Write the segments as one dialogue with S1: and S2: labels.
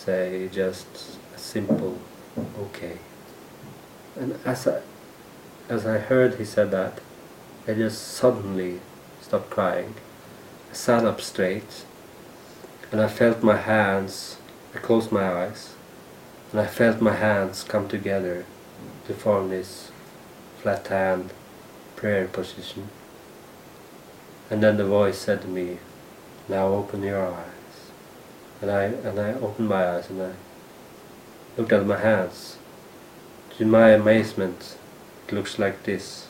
S1: say just a simple okay. And as I heard he said that, I just suddenly stopped crying. I sat up straight, and I felt my hands, I closed my eyes, and I felt my hands come together to form this flat hand prayer position. And then the voice said to me, now open your eyes. And I opened my eyes and I looked at my hands. To my amazement, it looks like this.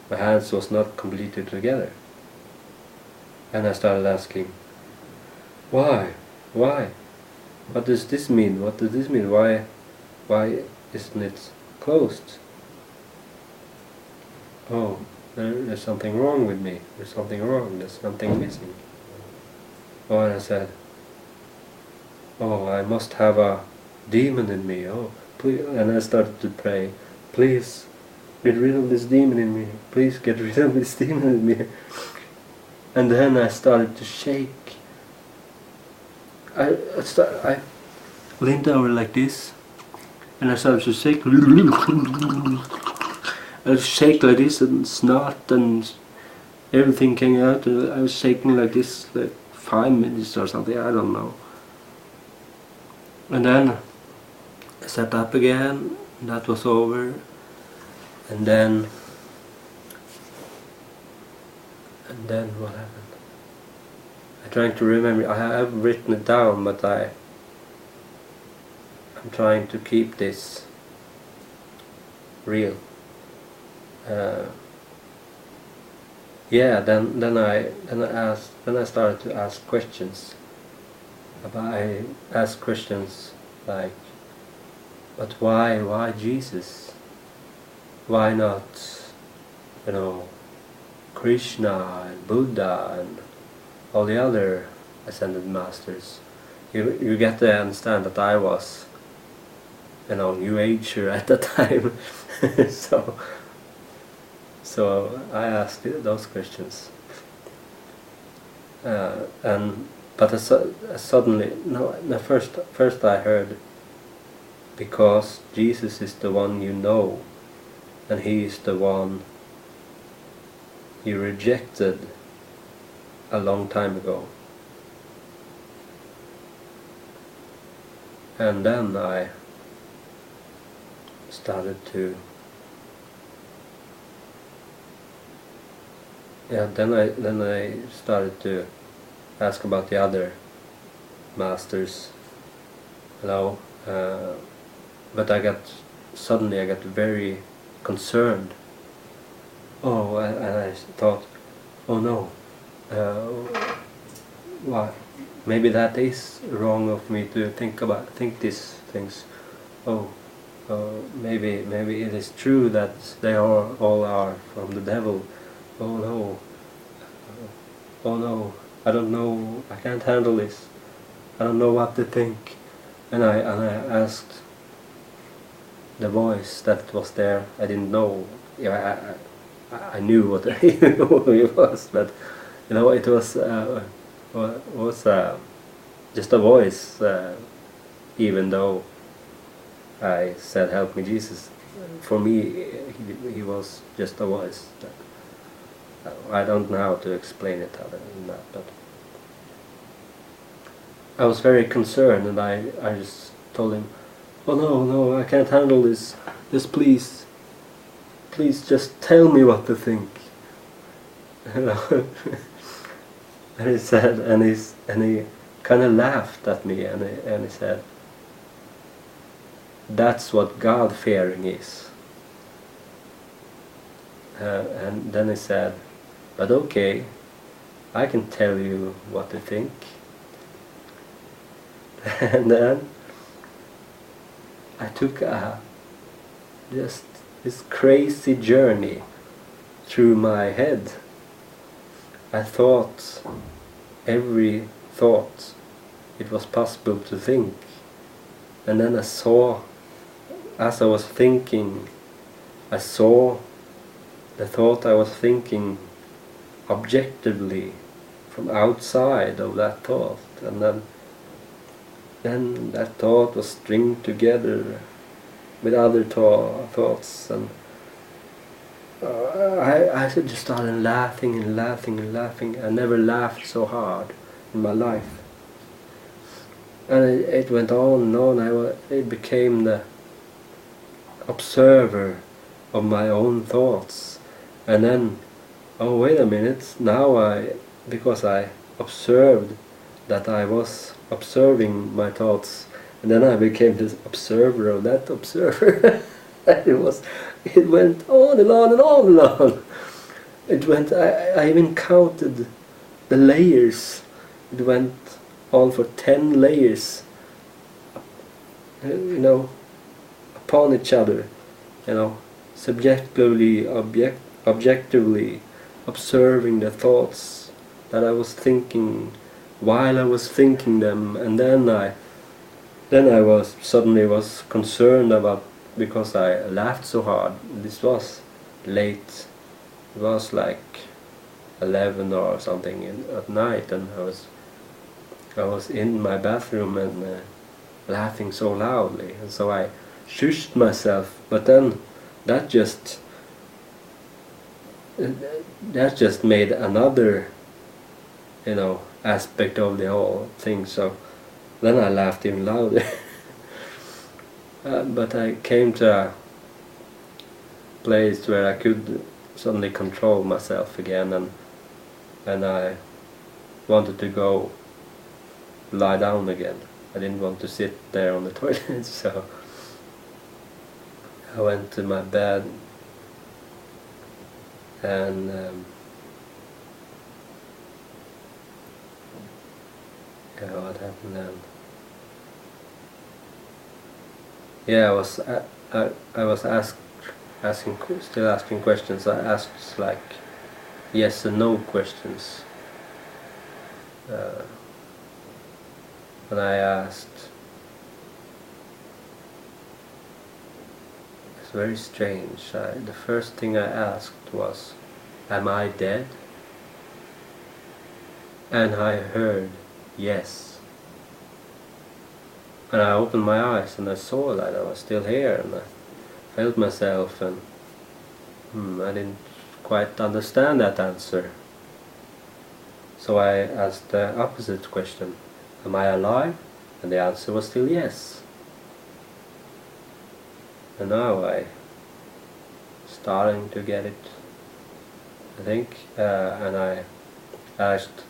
S1: My hands was not completely together. And I started asking, why? Why? What does this mean? What does this mean? Why isn't it closed? Oh, there's something wrong with me. There's something wrong. There's something missing. Oh, and I said, oh, I must have a demon in me. Oh, please. And I started to pray, please get rid of this demon in me. Please get rid of this demon in me. And then I started to shake. I leaned over like this, and I started to shake. I shake like this, and snot and everything came out. I was shaking like this, like 5 minutes or something, I don't know. And then I sat up again, and that was over. And then what happened? I'm trying to remember. I have written it down, but I'm trying to keep this real. Yeah, then I started to ask questions. I asked questions like, but why Jesus? Why not, Krishna and Buddha and all the other ascended masters? You get to understand that I was, New Ager at the time. So I asked those questions, but suddenly, first I heard, because Jesus is the one you know, and He is the one you rejected a long time ago. And then I started to then I started to ask about the other masters, but suddenly I got very concerned. Oh, and I thought, oh no, why? Maybe that is wrong of me to think these things. Oh, maybe it is true that they all are from the devil. Oh no, I don't know, I can't handle this. I don't know what to think. And I asked the voice that was there. I didn't know. I knew what he was, but it was just a voice. Even though I said, "Help me, Jesus," for me he was just a voice. I don't know how to explain it other than that, but I was very concerned, and I just told him, "Oh no, I can't handle this. Just please just tell me what to think." And he said, and he kind of laughed at me, and he said, "That's what God-fearing is." And then he said, "But okay, I can tell you what to think." And then I took just this crazy journey through my head. I thought every thought it was possible to think, and then I saw, as I was thinking, I saw the thought I was thinking objectively from outside of that thought, and then then that thought was stringed together with other thoughts, and I just started laughing and laughing and laughing. I never laughed so hard in my life. And it went on and on. It became the observer of my own thoughts. And then, oh wait a minute, now because I observed that I was observing my thoughts, and then I became this observer of that observer. It went on and on and on and on. It went, I even counted the layers. It went on for 10 layers, upon each other, subjectively, objectively observing the thoughts that I was thinking while I was thinking them. And then I suddenly was concerned about, because I laughed so hard. This was late. It was like 11 or something at night, and I was in my bathroom and laughing so loudly, and so I shushed myself. But then that just made another aspect of the whole thing. So then I laughed even louder. But I came to a place where I could suddenly control myself again, and I wanted to go lie down again. I didn't want to sit there on the toilet, so I went to my bed, and what happened then? Yeah, I was still asking questions. I asked like yes and no questions. And I asked, it's very strange. The first thing I asked was, "Am I dead?" And I heard yes. And I opened my eyes and I saw that I was still here, and I felt myself, and I didn't quite understand that answer. So I asked the opposite question, "Am I alive?" And the answer was still yes. And now I starting to get it, I think, and I asked,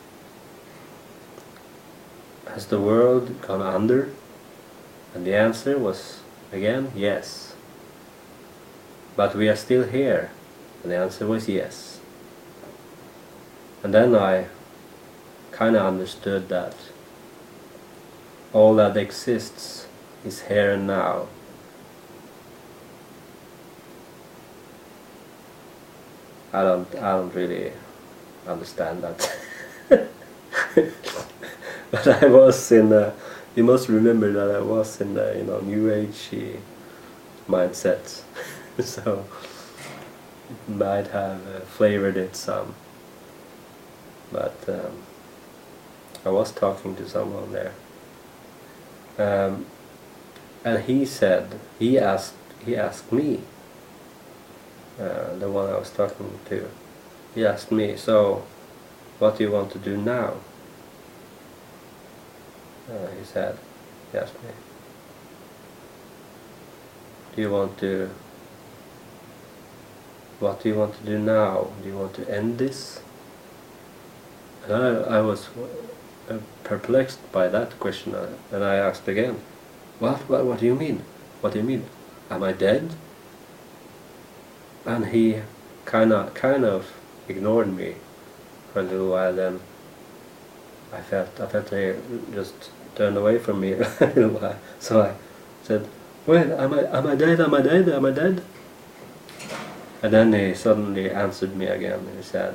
S1: "Has the world gone under?" And the answer was again yes. "But we are still here." And the answer was yes. And then I kind of understood that all that exists is here and now. I don't really understand that. But I was in you must remember that I was in the New Age mindset, so it might have flavored it some. But I was talking to someone there, and he asked me, the one I was talking to, he asked me, "So, what do you want to do now?" He asked me, what do you want to do now? Do you want to end this? And I was perplexed by that question, and I asked again, what do you mean? What do you mean? Am I dead? And he kind of ignored me for a little while. Then I felt he just turned away from me a little while. So I said, "Wait, am I dead? Am I dead? Am I dead?" And then he suddenly answered me again, and he said,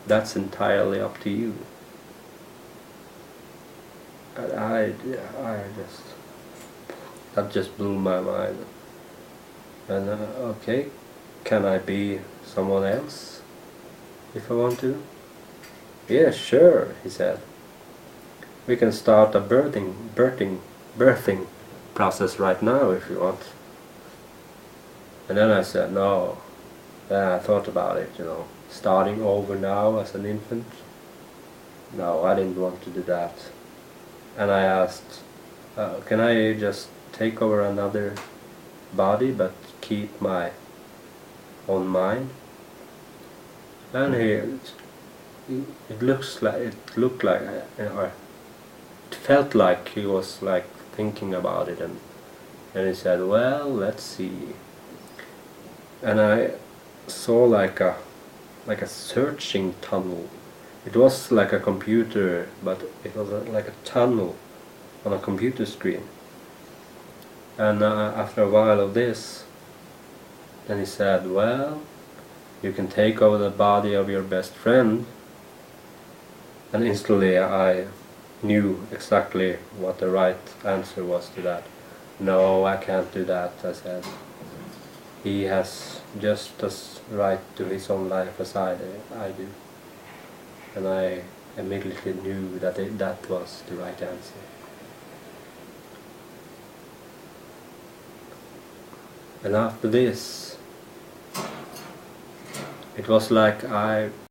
S1: "That's entirely up to you." And that just blew my mind. And okay, can I be someone else if I want to? "Yeah, sure," he said. "We can start a birthing birthing process right now if you want. And then I said, no. Then I thought about it, starting over now as an infant. No, I didn't want to do that. And I asked, can I just take over another body but keep my own mind? And it looked like, or it felt like he was like thinking about it, and he said, well, let's see. And I saw like a searching tunnel. It was like a computer, but it was like a tunnel on a computer screen. And after a while of this, then he said, well, you can take over the body of your best friend. And instantly I knew exactly what the right answer was to that. No, I can't do that, I said. He has just as right to his own life as I do. And I immediately knew that that was the right answer. And after this, it was like I